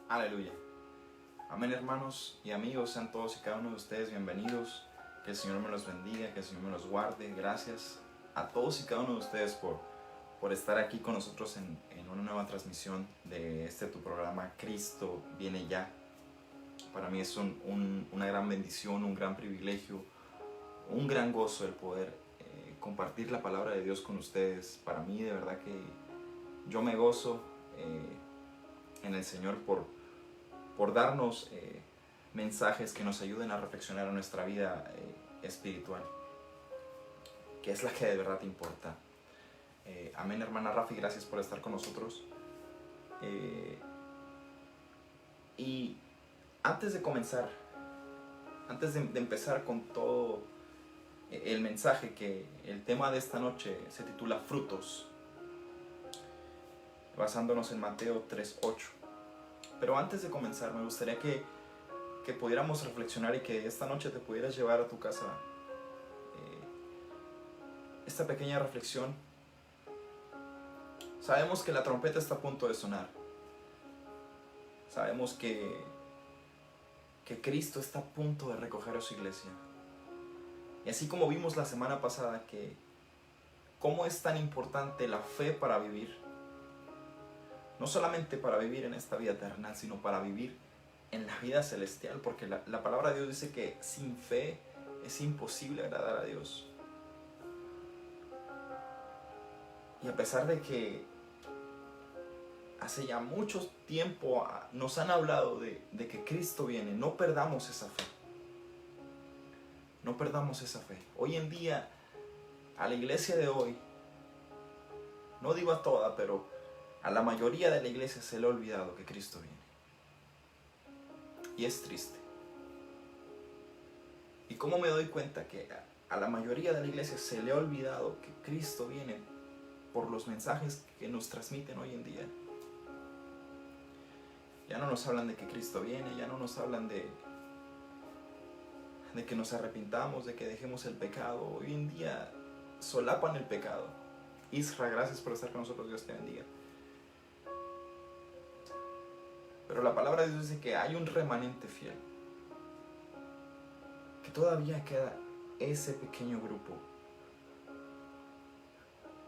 Aleluya. Amén, hermanos y amigos, sean todos y cada uno de ustedes bienvenidos. Que el Señor me los bendiga, que el Señor me los guarde. Gracias a todos y cada uno de ustedes por estar aquí con nosotros en una nueva transmisión de tu programa Cristo viene ya. Para mí es una gran bendición, un gran privilegio, un gran gozo el poder compartir la palabra de Dios con ustedes. Para mí de verdad que yo me gozo en el Señor por darnos mensajes que nos ayuden a reflexionar en nuestra vida espiritual, que es la que de verdad importa. Amén, hermana Rafi, gracias por estar con nosotros. Y antes de comenzar, antes de empezar con todo el mensaje, que el tema de esta noche se titula Frutos, basándonos en Mateo 3:8. Pero antes de comenzar, me gustaría que pudiéramos reflexionar y que esta noche te pudieras llevar a tu casa esta pequeña reflexión. Sabemos que la trompeta está a punto de sonar. Sabemos que Cristo está a punto de recoger a su iglesia. Y así como vimos la semana pasada que cómo es tan importante la fe para vivir, no solamente para vivir en esta vida terrenal, sino para vivir en la vida celestial, porque la palabra de Dios dice que sin fe es imposible agradar a Dios. Y a pesar de que hace ya mucho tiempo nos han hablado de que Cristo viene, no perdamos esa fe. No perdamos esa fe. Hoy en día, a la iglesia de hoy, no digo a toda, pero a la mayoría de la iglesia se le ha olvidado que Cristo viene. Y es triste. ¿Y cómo me doy cuenta que a la mayoría de la iglesia se le ha olvidado que Cristo viene? Por los mensajes que nos transmiten hoy en día. Ya no nos hablan de que Cristo viene, ya no nos hablan de que nos arrepintamos, de que dejemos el pecado. Hoy en día solapan el pecado. Isra, gracias por estar con nosotros, Dios te bendiga. Pero la palabra de Dios dice que hay un remanente fiel, que todavía queda ese pequeño grupo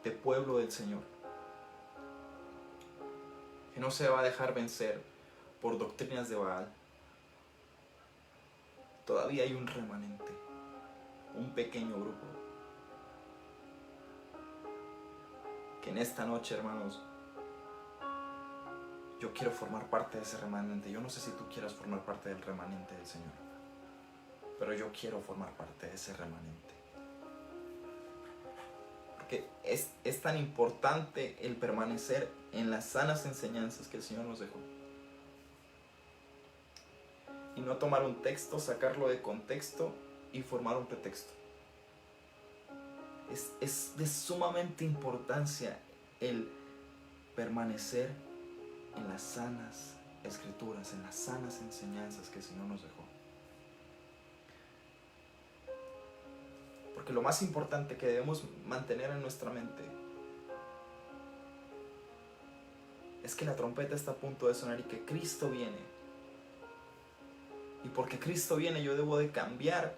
de pueblo del Señor, que no se va a dejar vencer por doctrinas de Baal. Todavía hay un remanente, un pequeño grupo, que en esta noche, hermanos, yo quiero formar parte de ese remanente. Yo no sé si tú quieras formar parte del remanente del Señor, pero yo quiero formar parte de ese remanente. Porque es tan importante el permanecer en las sanas enseñanzas que el Señor nos dejó. Y no tomar un texto, sacarlo de contexto y formar un pretexto. Es de sumamente importancia el permanecer en las sanas escrituras, en las sanas enseñanzas que el Señor nos dejó. Porque lo más importante que debemos mantener en nuestra mente es que la trompeta está a punto de sonar y que Cristo viene. Y porque Cristo viene, yo debo de cambiar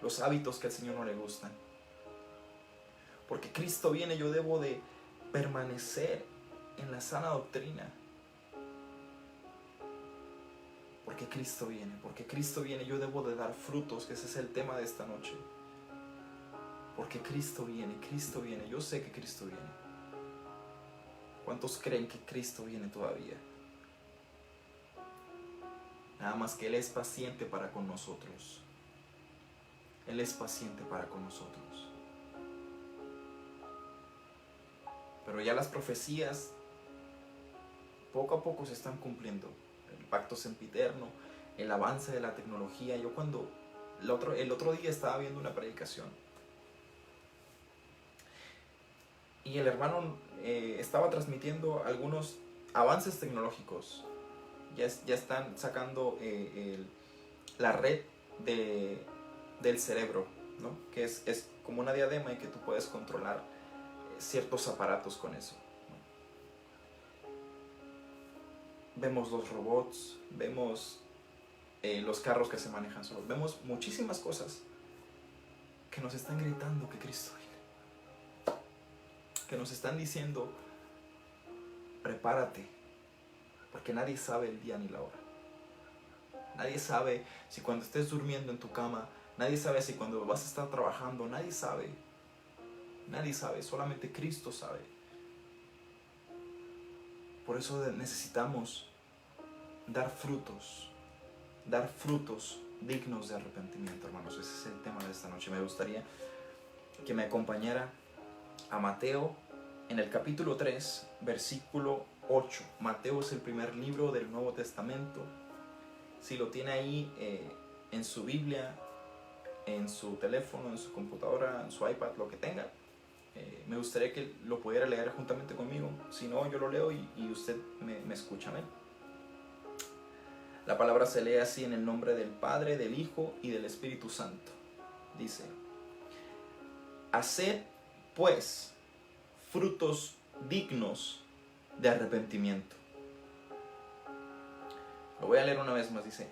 los hábitos que al Señor no le gustan. Porque Cristo viene, yo debo de permanecer en la sana doctrina. Porque Cristo viene, yo debo de dar frutos, que ese es el tema de esta noche. Porque Cristo viene, yo sé que Cristo viene. ¿Cuántos creen que Cristo viene todavía? Nada más que Él es paciente para con nosotros. Él es paciente para con nosotros. Pero ya las profecías poco a poco se están cumpliendo. El pacto sempiterno, el avance de la tecnología. Yo el otro día estaba viendo una predicación y el hermano estaba transmitiendo algunos avances tecnológicos. Ya están sacando la red del cerebro, ¿no? Que es como una diadema y que tú puedes controlar ciertos aparatos con eso. vemos los robots, vemos los carros que se manejan solos, vemos muchísimas cosas que nos están gritando que Cristo viene, que nos están diciendo, prepárate, porque nadie sabe el día ni la hora. Nadie sabe si cuando estés durmiendo en tu cama, nadie sabe si cuando vas a estar trabajando, nadie sabe, solamente Cristo sabe. Por eso necesitamos dar frutos dignos de arrepentimiento, hermanos. Ese es el tema de esta noche. Me gustaría que me acompañara a Mateo en el capítulo 3, versículo 8. Mateo es el primer libro del Nuevo Testamento. Si lo tiene ahí en su Biblia, en su teléfono, en su computadora, en su iPad, lo que tenga, me gustaría que lo pudiera leer juntamente conmigo. Si no, yo lo leo y usted me escucha. Amén. La palabra se lee así: en el nombre del Padre, del Hijo y del Espíritu Santo. Dice: haced pues frutos dignos de arrepentimiento. Lo voy a leer una vez más. Dice: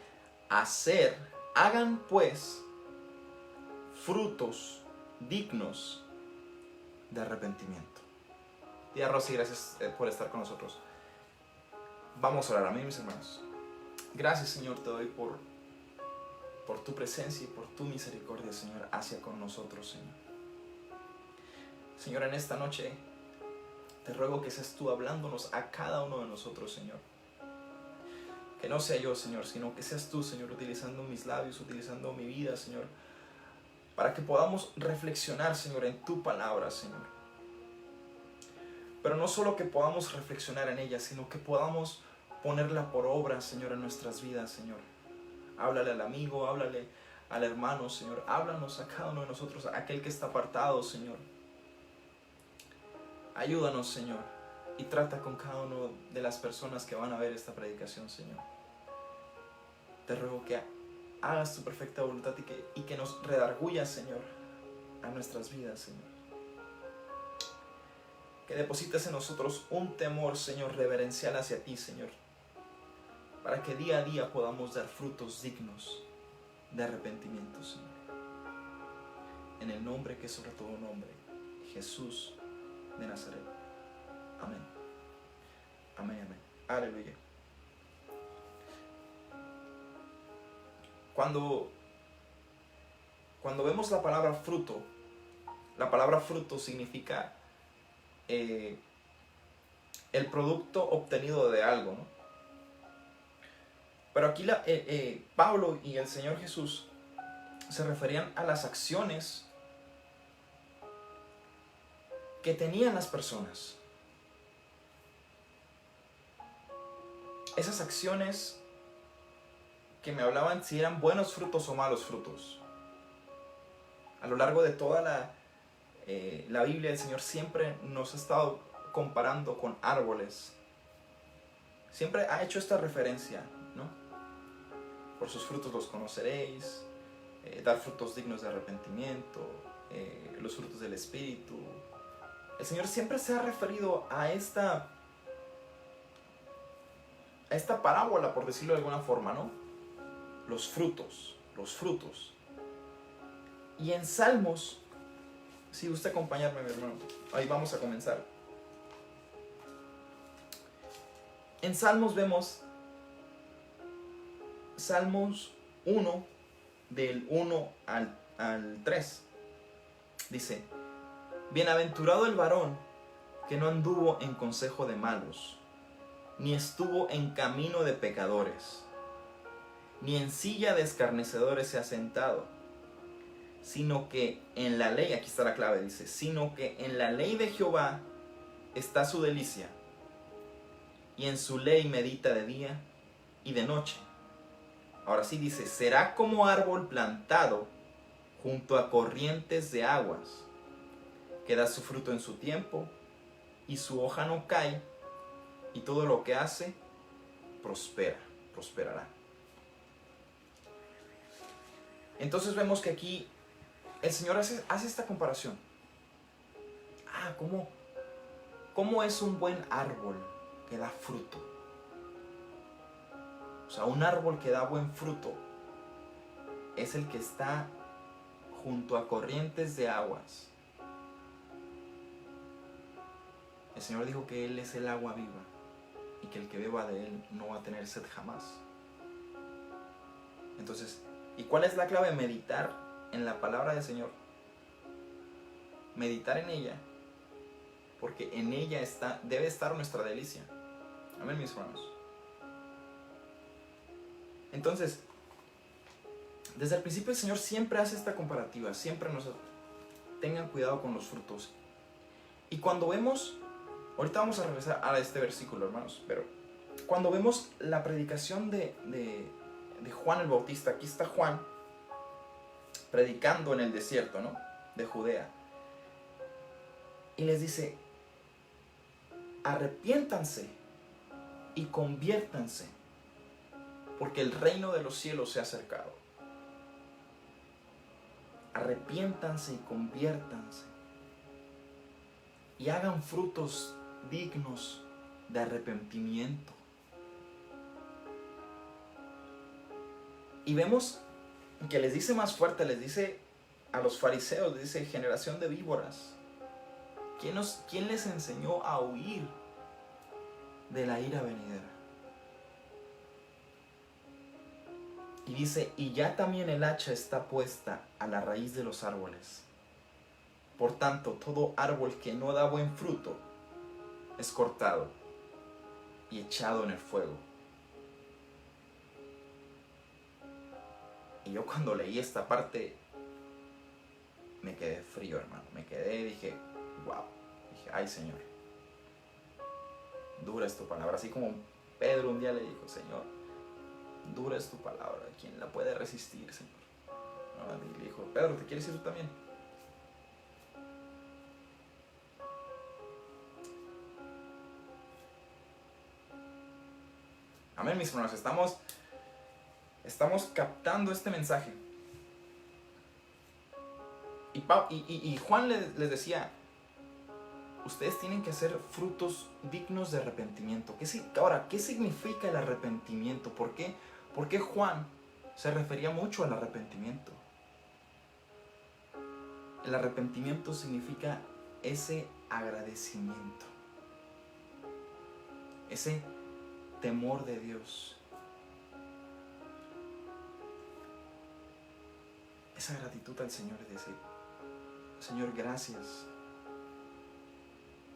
hagan pues frutos dignos de arrepentimiento. Tía Rosy, gracias por estar con nosotros. Vamos a orar. Amén, mis hermanos. Gracias, Señor, te doy por tu presencia y por tu misericordia, Señor, hacia con nosotros, Señor. Señor, en esta noche te ruego que seas tú hablándonos a cada uno de nosotros, Señor. Que no sea yo, Señor, sino que seas tú, Señor, utilizando mis labios, utilizando mi vida, Señor, para que podamos reflexionar, Señor, en tu palabra, Señor. Pero no solo que podamos reflexionar en ella, sino que podamos ponerla por obra, Señor, en nuestras vidas, Señor. Háblale al amigo, háblale al hermano, Señor. Háblanos a cada uno de nosotros, a aquel que está apartado, Señor. Ayúdanos, Señor, y trata con cada una de las personas que van a ver esta predicación, Señor. Te ruego que hagas tu perfecta voluntad y que nos redargullas, Señor, a nuestras vidas, Señor. Que deposites en nosotros un temor, Señor, reverencial hacia ti, Señor, para que día a día podamos dar frutos dignos de arrepentimiento, Señor. En el nombre que es sobre todo nombre, Jesús de Nazaret. Amén. Amén, amén. Aleluya. Cuando vemos la palabra fruto significa el producto obtenido de algo, ¿no? Pero aquí Pablo y el Señor Jesús se referían a las acciones que tenían las personas. Esas acciones que me hablaban si eran buenos frutos o malos frutos. A lo largo de toda la Biblia, el Señor siempre nos ha estado comparando con árboles. Siempre ha hecho esta referencia, ¿no? Por sus frutos los conoceréis, dar frutos dignos de arrepentimiento, los frutos del Espíritu. El Señor siempre se ha referido a esta parábola, por decirlo de alguna forma, ¿no? Los frutos. Y en Salmos, si gusta acompañarme, mi hermano, ahí vamos a comenzar. En Salmos vemos Salmos 1, del 1 al 3. Dice: bienaventurado el varón que no anduvo en consejo de malos, ni estuvo en camino de pecadores, ni en silla de escarnecedores se ha sentado, sino que en la ley, aquí está la clave, dice, sino que en la ley de Jehová está su delicia, y en su ley medita de día y de noche. Ahora sí dice: será como árbol plantado junto a corrientes de aguas, que da su fruto en su tiempo, y su hoja no cae, y todo lo que hace prosperará. Entonces vemos que aquí el Señor hace esta comparación. ¿Cómo es un buen árbol que da fruto? O sea, un árbol que da buen fruto es el que está junto a corrientes de aguas. El Señor dijo que Él es el agua viva y que el que beba de Él no va a tener sed jamás. Entonces, ¿y cuál es la clave? Meditar en la palabra del Señor. Meditar en ella, porque en ella debe estar nuestra delicia. Amén, mis hermanos. Entonces, desde el principio el Señor siempre hace esta comparativa, siempre nos tengan cuidado con los frutos. Y cuando vemos, ahorita vamos a regresar a este versículo, hermanos, pero cuando vemos la predicación de Juan el Bautista, aquí está Juan predicando en el desierto, ¿no?, de Judea, y les dice: arrepiéntanse y conviértanse, porque el reino de los cielos se ha acercado. Arrepiéntanse y conviértanse y hagan frutos dignos de arrepentimiento. Y vemos que les dice más fuerte, les dice a los fariseos, les dice: generación de víboras. ¿Quién les enseñó a huir de la ira venidera? Y dice: y ya también el hacha está puesta a la raíz de los árboles. Por tanto, todo árbol que no da buen fruto es cortado y echado en el fuego. Y yo cuando leí esta parte me quedé frío, hermano. Me quedé y dije: wow. Dije: ay, Señor, dura es tu palabra. Así como Pedro un día le dijo: Señor, dura es tu palabra, ¿quién la puede resistir, Señor? ¿No? Y le dijo: Pedro, ¿te quieres ir tú también? Amén, mis hermanos, estamos captando este mensaje. Y Juan les decía: ustedes tienen que hacer frutos dignos de arrepentimiento. Ahora, ¿qué significa el arrepentimiento? ¿Por qué Juan se refería mucho al arrepentimiento? El arrepentimiento significa ese agradecimiento, ese temor de Dios, esa gratitud al Señor y decir: Señor, gracias.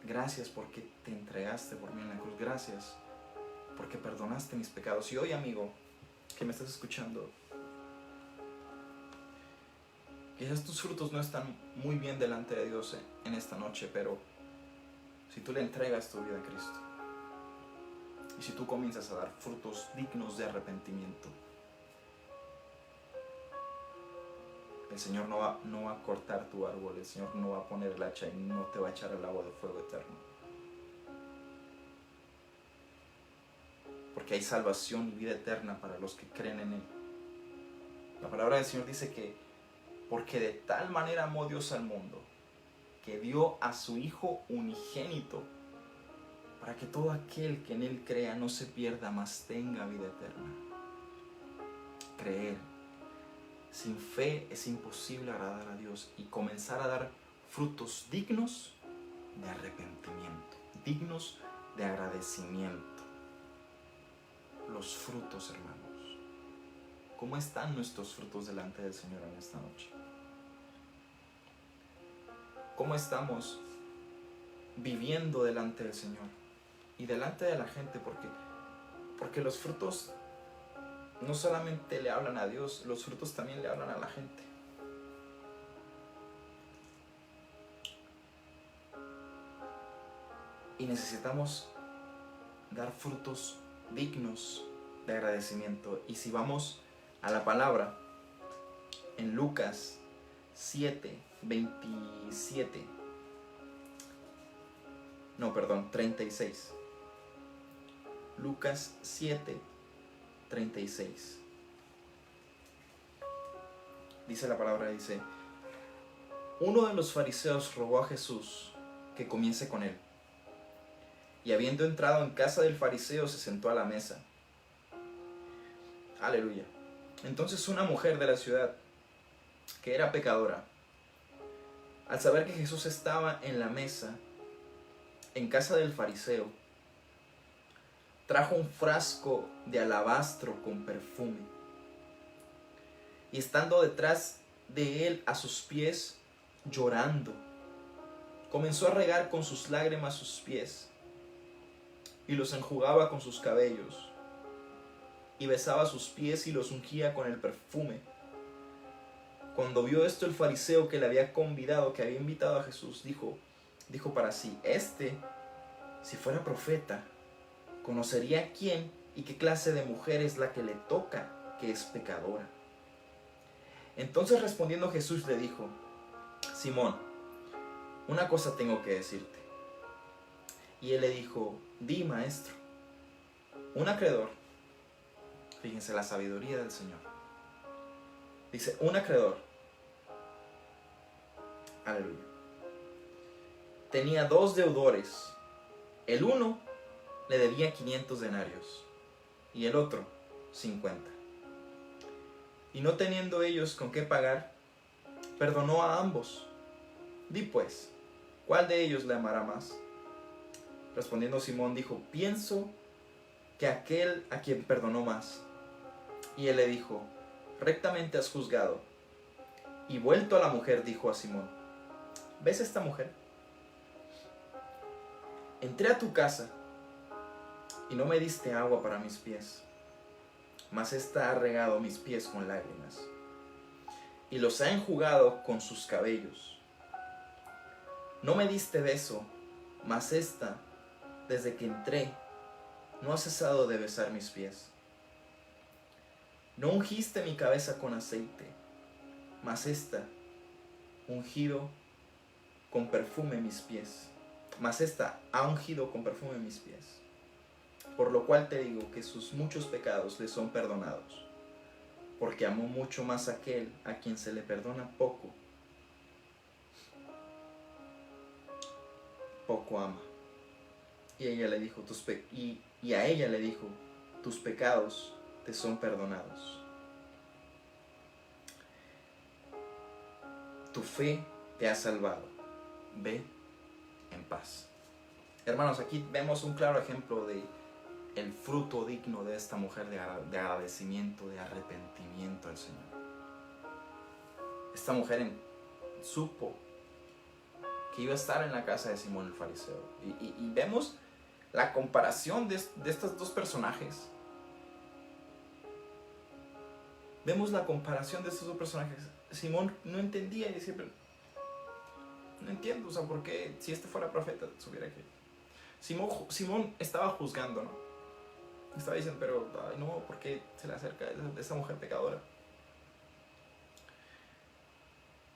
Gracias porque te entregaste por mí en la cruz. Gracias porque perdonaste mis pecados. Y hoy, amigo, que me estás escuchando, quizás tus frutos no están muy bien delante de Dios en esta noche, pero si tú le entregas tu vida a Cristo y si tú comienzas a dar frutos dignos de arrepentimiento, el Señor no va a cortar tu árbol, el Señor no va a poner el hacha y no te va a echar al agua de fuego eterno. Porque hay salvación y vida eterna para los que creen en Él. La palabra del Señor dice que porque de tal manera amó Dios al mundo, que dio a su Hijo unigénito, para que todo aquel que en Él crea no se pierda, mas tenga vida eterna. Creer. Sin fe es imposible agradar a Dios y comenzar a dar frutos dignos de arrepentimiento, dignos de agradecimiento. Los frutos, hermanos. ¿Cómo están nuestros frutos delante del Señor en esta noche? ¿Cómo estamos viviendo delante del Señor y delante de la gente? Porque los frutos no solamente le hablan a Dios, los frutos también le hablan a la gente. Y necesitamos dar frutos dignos de agradecimiento. Y si vamos a la palabra, en Lucas 36. Lucas 7:36. Dice la palabra, dice: uno de los fariseos rogó a Jesús que comiese con él. Y habiendo entrado en casa del fariseo, se sentó a la mesa. Aleluya. Entonces una mujer de la ciudad, que era pecadora, al saber que Jesús estaba en la mesa, en casa del fariseo, trajo un frasco de alabastro con perfume. Y estando detrás de él a sus pies, llorando, comenzó a regar con sus lágrimas sus pies, y los enjugaba con sus cabellos, y besaba sus pies y los ungía con el perfume. Cuando vio esto el fariseo que le había convidado, que había invitado a Jesús, dijo para sí: si fuera profeta, conocería quién y qué clase de mujer es la que le toca, que es pecadora. Entonces respondiendo Jesús le dijo: Simón, una cosa tengo que decirte. Y él le dijo: di, maestro. Un acreedor, fíjense la sabiduría del Señor, dice: un acreedor, aleluya, tenía 2 deudores. El uno le debía 500 denarios y el otro 50. Y no teniendo ellos con qué pagar, perdonó a ambos. Di pues, ¿cuál de ellos le amará más? Respondiendo Simón dijo: pienso que aquel a quien perdonó más. Y él le dijo: rectamente has juzgado. Y vuelto a la mujer dijo a Simón: ¿ves esta mujer? Entré a tu casa y no me diste agua para mis pies, mas ésta ha regado mis pies con lágrimas y los ha enjugado con sus cabellos. No me diste beso, mas ésta, desde que entré, no ha cesado de besar mis pies. No ungiste mi cabeza con aceite, mas ésta, ungido con perfume mis pies. Mas ésta ha ungido con perfume mis pies. Por lo cual te digo que sus muchos pecados le son perdonados, porque amó mucho más a aquel a quien se le perdona poco, poco ama. Y a ella le dijo: tus pecados te son perdonados. Tu fe te ha salvado. Ve en paz. Hermanos, aquí vemos un claro ejemplo de el fruto digno de esta mujer de agradecimiento, de arrepentimiento al Señor. Esta mujer supo que iba a estar en la casa de Simón el fariseo. Y vemos la comparación de estos dos personajes. Vemos la comparación de estos dos personajes. Simón no entendía y decía: pero no entiendo, o sea, ¿por qué si este fuera profeta supiera que...? Simón estaba juzgando, ¿no? Estaba diciendo: pero ay, no, ¿por qué se le acerca a esa mujer pecadora?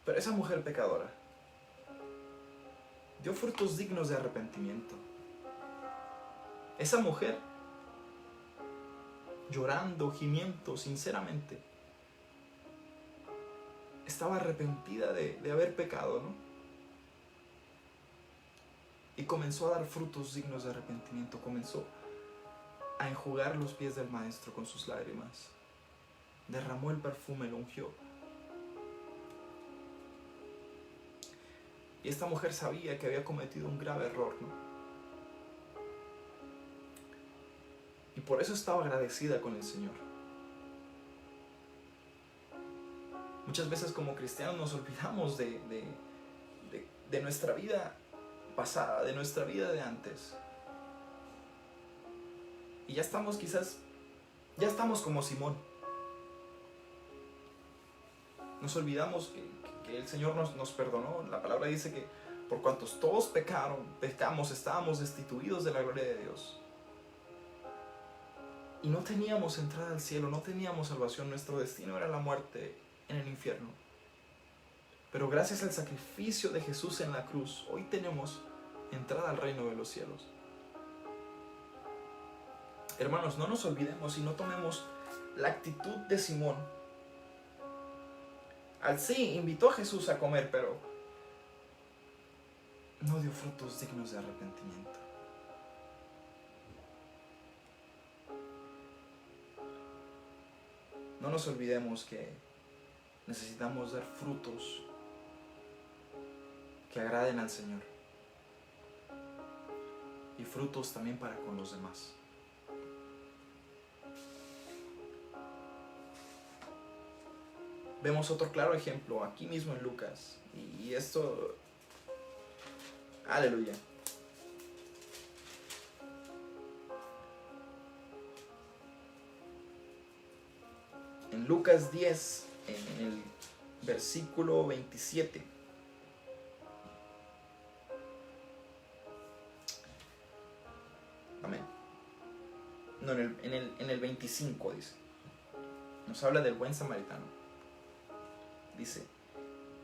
Pero esa mujer pecadora dio frutos dignos de arrepentimiento. Esa mujer, llorando, gimiendo sinceramente, estaba arrepentida de haber pecado, ¿no? Y comenzó a dar frutos dignos de arrepentimiento. Comenzó a enjugar los pies del maestro con sus lágrimas. Derramó el perfume, lo ungió. Y esta mujer sabía que había cometido un grave error, ¿no? Y por eso estaba agradecida con el Señor. Muchas veces como cristianos nos olvidamos de nuestra vida pasada, de nuestra vida de antes. Y ya estamos como Simón. Nos olvidamos que el Señor nos perdonó. La palabra dice que por cuantos todos pecamos, estábamos destituidos de la gloria de Dios. Y no teníamos entrada al cielo, no teníamos salvación. Nuestro destino era la muerte en el infierno. Pero gracias al sacrificio de Jesús en la cruz, hoy tenemos entrada al reino de los cielos. Hermanos, no nos olvidemos y no tomemos la actitud de Simón. Sí, invitó a Jesús a comer, pero no dio frutos dignos de arrepentimiento. no nos olvidemos que necesitamos dar frutos que agraden al Señor. Y frutos también para con los demás. Vemos otro claro ejemplo aquí mismo en Lucas. Y esto, aleluya. En Lucas 10, en el versículo 27. Amén. No, en el 25 dice. Nos habla del buen samaritano. Dice: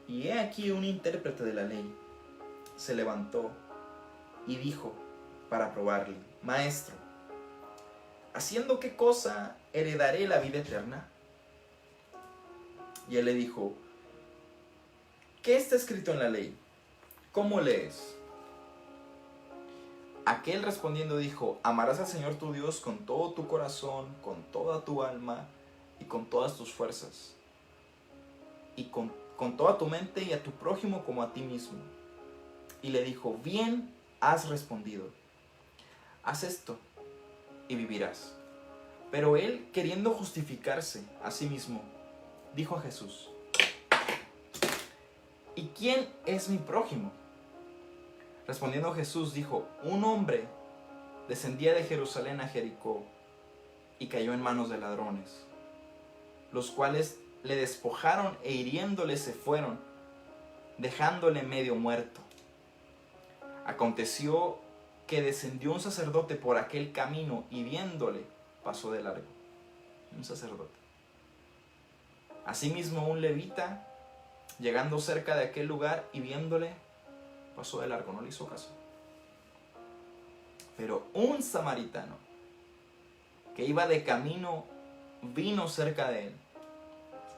y he aquí un intérprete de la ley se levantó y dijo para probarle: Maestro, ¿haciendo qué cosa heredaré la vida eterna? Y él le dijo: ¿qué está escrito en la ley? ¿Cómo lees? Aquel respondiendo dijo: amarás al Señor tu Dios con todo tu corazón, con toda tu alma y con todas tus fuerzas, y con toda tu mente, y a tu prójimo como a ti mismo. Y le dijo: bien has respondido, haz esto y vivirás. Pero él, queriendo justificarse a sí mismo, dijo a Jesús: ¿y quién es mi prójimo? Respondiendo Jesús dijo: un hombre descendía de Jerusalén a Jericó y cayó en manos de ladrones, los cuales le despojaron e hiriéndole se fueron, dejándole medio muerto. Aconteció que descendió un sacerdote por aquel camino y viéndole pasó de largo. Un sacerdote. Asimismo un levita, llegando cerca de aquel lugar y viéndole, pasó de largo, no le hizo caso. Pero un samaritano que iba de camino vino cerca de él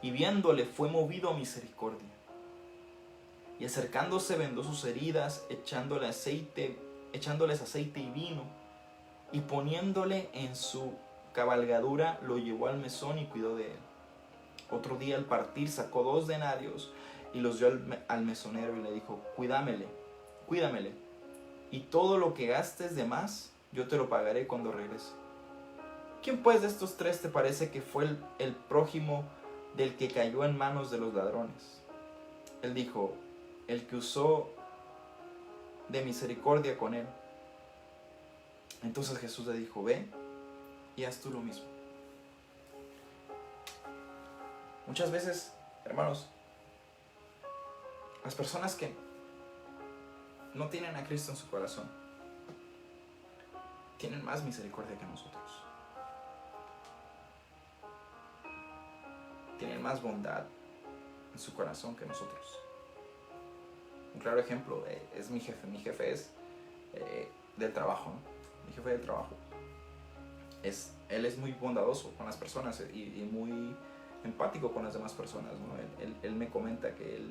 y viéndole fue movido a misericordia. Y acercándose vendó sus heridas, echándoles aceite y vino, y poniéndole en su cabalgadura lo llevó al mesón y cuidó de él. Otro día al partir sacó 2 denarios y los dio al mesonero y le dijo: cuídamele, y todo lo que gastes de más yo te lo pagaré cuando regrese. ¿Quién pues de estos 3 te parece que fue el prójimo del que cayó en manos de los ladrones? Él dijo: el que usó de misericordia con él. Entonces Jesús le dijo: ve y haz tú lo mismo. Muchas veces, hermanos, las personas que no tienen a Cristo en su corazón tienen más misericordia que nosotros. Tienen más bondad en su corazón que nosotros. Un claro ejemplo es mi jefe. Mi jefe es del trabajo, ¿no? Mi jefe del trabajo. Él es muy bondadoso con las personas y muy empático con las demás personas, ¿no? Él me comenta que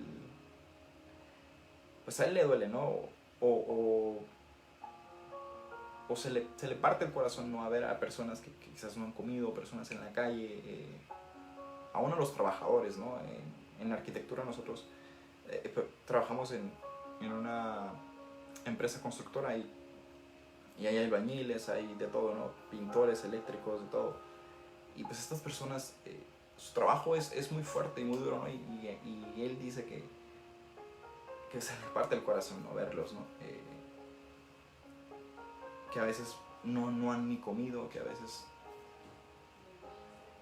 pues a él le duele, ¿no? O se le parte el corazón, ¿no? A ver a personas que quizás no han comido, personas en la calle, aún a los trabajadores, ¿no? En la arquitectura nosotros trabajamos en una empresa constructora y hay albañiles, hay de todo, ¿no? Pintores, eléctricos, de todo. Y pues estas personas, su trabajo es muy fuerte y muy duro, ¿no? Y él dice que se le parte el corazón, ¿no? Verlos, ¿no? Que a veces no han ni comido, que a veces...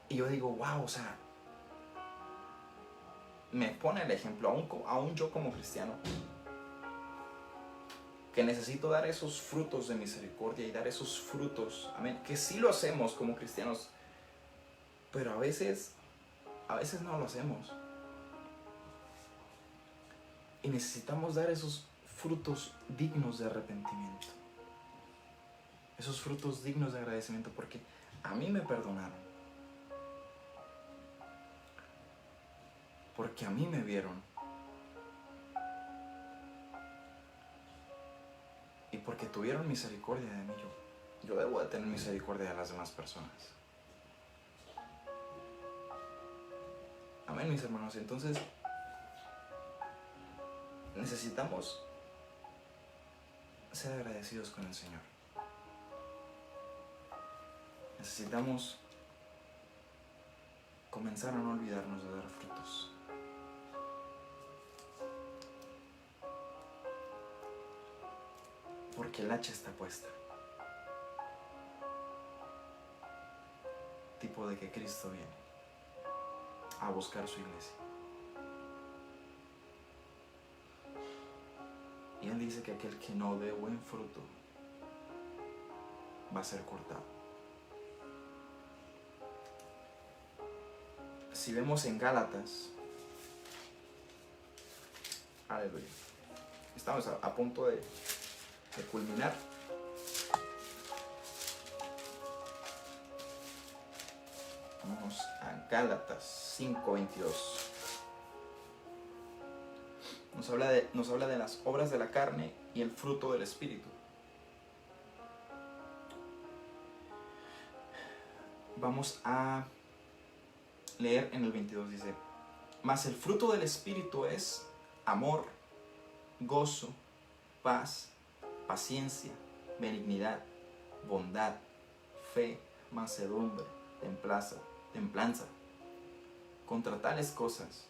Y yo digo: wow, o sea, me pone el ejemplo, aún yo como cristiano, que necesito dar esos frutos de misericordia y dar esos frutos, amén, que sí lo hacemos como cristianos, pero a veces no lo hacemos. Y necesitamos dar esos frutos dignos de arrepentimiento, esos frutos dignos de agradecimiento, porque a mí me perdonaron, porque a mí me vieron, y porque tuvieron misericordia de mí. Yo debo de tener misericordia de las demás personas. Amén, mis hermanos. Entonces, necesitamos ser agradecidos con el Señor. Necesitamos comenzar a no olvidarnos de dar frutos. Porque el hacha está puesta. Tipo de que Cristo viene a buscar su iglesia. Y Él dice que aquel que no dé buen fruto va a ser cortado. Si vemos en Gálatas, aleluya, estamos a punto de culminar. Vamos a Gálatas 5:22. Nos habla de las obras de la carne y el fruto del Espíritu. Vamos a leer en el 22, dice: mas el fruto del Espíritu es amor, gozo, paz, paciencia, benignidad, bondad, fe, mansedumbre, templanza. Contra tales cosas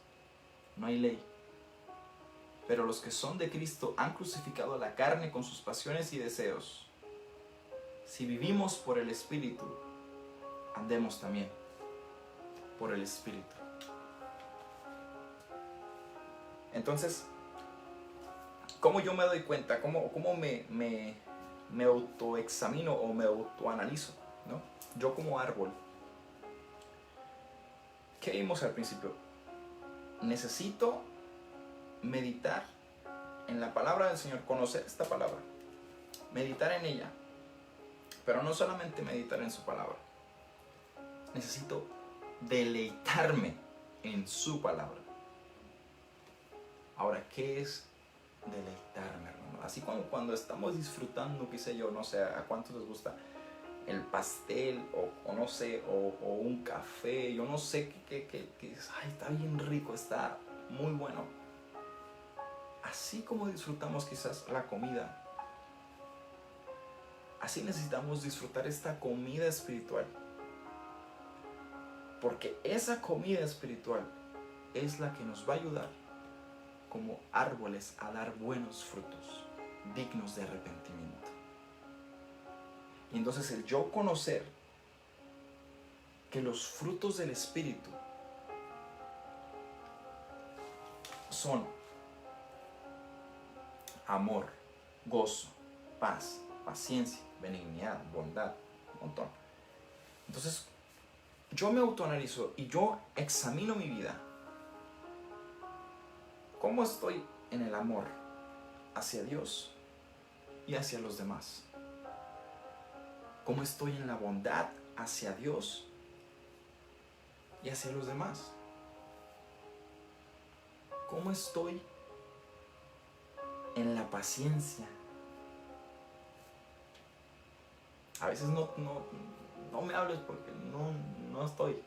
no hay ley. Pero los que son de Cristo han crucificado la carne con sus pasiones y deseos. Si vivimos por el Espíritu, andemos también por el Espíritu. Entonces, ¿cómo yo me doy cuenta? ¿Cómo me autoexamino o me autoanalizo, ¿no? Yo como árbol. ¿Qué vimos al principio? Necesito meditar en la palabra del Señor, conocer esta palabra, meditar en ella, pero no solamente meditar en su palabra. Necesito deleitarme en su palabra. Ahora, ¿qué es deleitarme, hermano? Así como cuando estamos disfrutando, qué sé yo, no sé, a cuántos les gusta el pastel o no sé, o un café, yo no sé qué ay, está bien rico, está muy bueno. Así como disfrutamos quizás la comida, así necesitamos disfrutar esta comida espiritual. Porque esa comida espiritual es la que nos va a ayudar como árboles a dar buenos frutos, dignos de arrepentimiento. Y entonces el yo conocer que los frutos del Espíritu son amor, gozo, paz, paciencia, benignidad, bondad, un montón. Entonces, yo me autoanalizo y yo examino mi vida. ¿Cómo estoy en el amor hacia Dios y hacia los demás? ¿Cómo estoy en la bondad hacia Dios y hacia los demás? ¿Cómo estoy en la paciencia? A veces no me hables porque no estoy.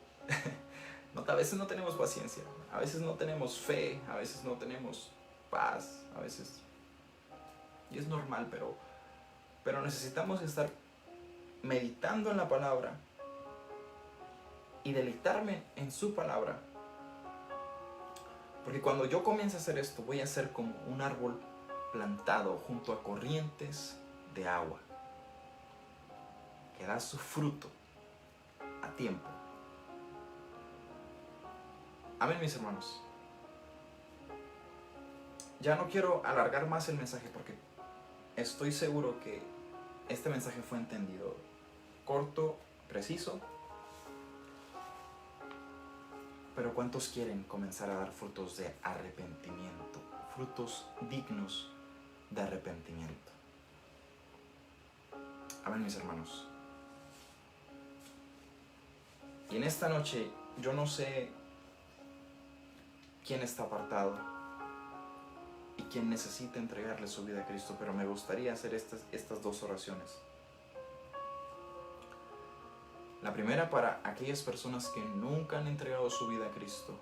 A veces no tenemos paciencia, a veces no tenemos fe, a veces no tenemos paz, a veces. Y es normal, pero necesitamos estar meditando en la palabra y deleitarme en su palabra. Porque cuando yo comience a hacer esto, voy a ser como un árbol plantado junto a corrientes de agua, que da su fruto a tiempo. Amén, mis hermanos. Ya no quiero alargar más el mensaje porque estoy seguro que este mensaje fue entendido. Corto, preciso. Pero ¿cuántos quieren comenzar a dar frutos de arrepentimiento? Frutos dignos de arrepentimiento. Amén, mis hermanos. Y en esta noche yo no sé quién está apartado y quién necesita entregarle su vida a Cristo, pero me gustaría hacer estas dos oraciones. La primera para aquellas personas que nunca han entregado su vida a Cristo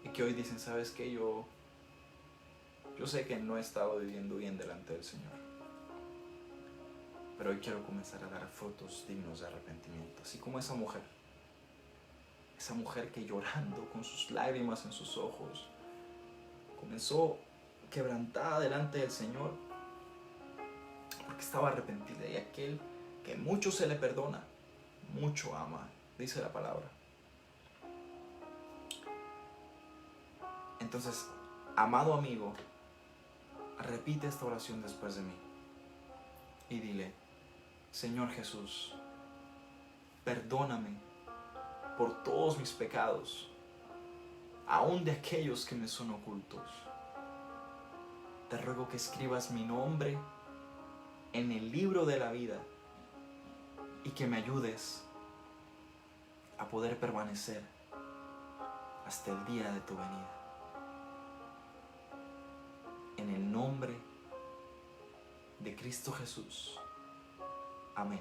y que hoy dicen, ¿sabes qué? Yo sé que no he estado viviendo bien delante del Señor, pero hoy quiero comenzar a dar frutos dignos de arrepentimiento, así como esa mujer que llorando con sus lágrimas en sus ojos comenzó quebrantada delante del Señor porque estaba arrepentida, y aquel que mucho se le perdona, mucho ama, dice la palabra. Entonces, amado amigo, repite esta oración después de mí y dile: Señor Jesús, perdóname por todos mis pecados, aun de aquellos que me son ocultos. Te ruego que escribas mi nombre en el libro de la vida y que me ayudes a poder permanecer hasta el día de tu venida. En el nombre de Cristo Jesús. Amén.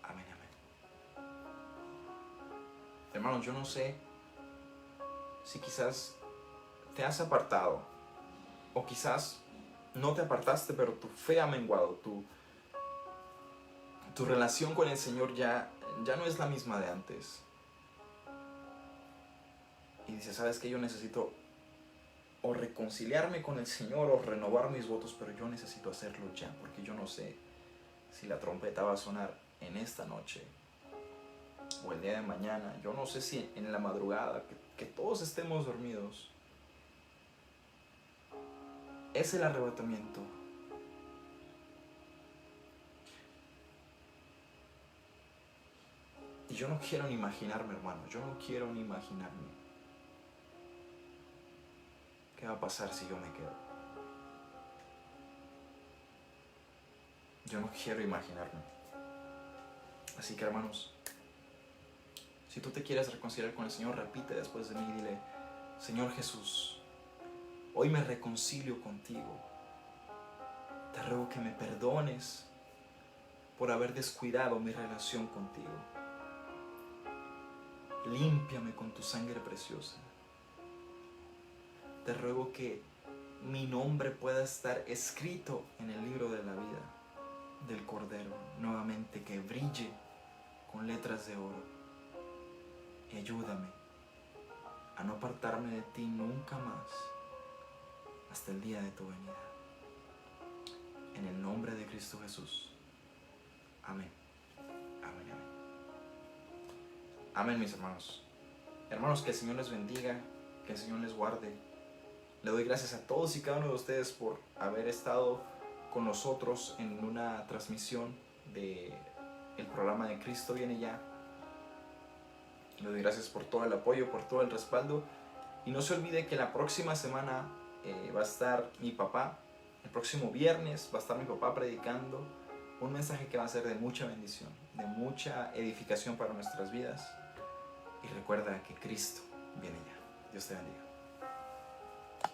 Amén, amén. Hermanos, yo no sé si quizás te has apartado, o quizás no te apartaste, pero tu fe ha menguado, tu relación con el Señor ya no es la misma de antes. Y dices, ¿sabes qué? Yo necesito o reconciliarme con el Señor o renovar mis votos, pero yo necesito hacerlo ya, porque yo no sé si la trompeta va a sonar en esta noche o el día de mañana. Yo no sé si en la madrugada, que todos estemos dormidos, es el arrebatamiento. Y yo no quiero ni imaginarme, hermano, yo no quiero ni imaginarme qué va a pasar si yo me quedo. Yo no quiero imaginarme. Así que, hermanos, si tú te quieres reconciliar con el Señor, repite después de mí y dile: Señor Jesús, hoy me reconcilio contigo. Te ruego que me perdones por haber descuidado mi relación contigo. Límpiame con tu sangre preciosa. Te ruego que mi nombre pueda estar escrito en el libro de la vida del Cordero, nuevamente que brille con letras de oro. Y ayúdame a no apartarme de ti nunca más hasta el día de tu venida. En el nombre de Cristo Jesús. Amén. Amén, amén. Amén, mis hermanos. Hermanos, que el Señor les bendiga, que el Señor les guarde. Le doy gracias a todos y cada uno de ustedes por haber estado con nosotros en una transmisión del programa de Cristo Viene Ya. Le doy gracias por todo el apoyo, por todo el respaldo. Y no se olvide que la próxima semana va a estar mi papá. El próximo viernes va a estar mi papá predicando un mensaje que va a ser de mucha bendición, de mucha edificación para nuestras vidas. Y recuerda que Cristo viene ya. Dios te bendiga.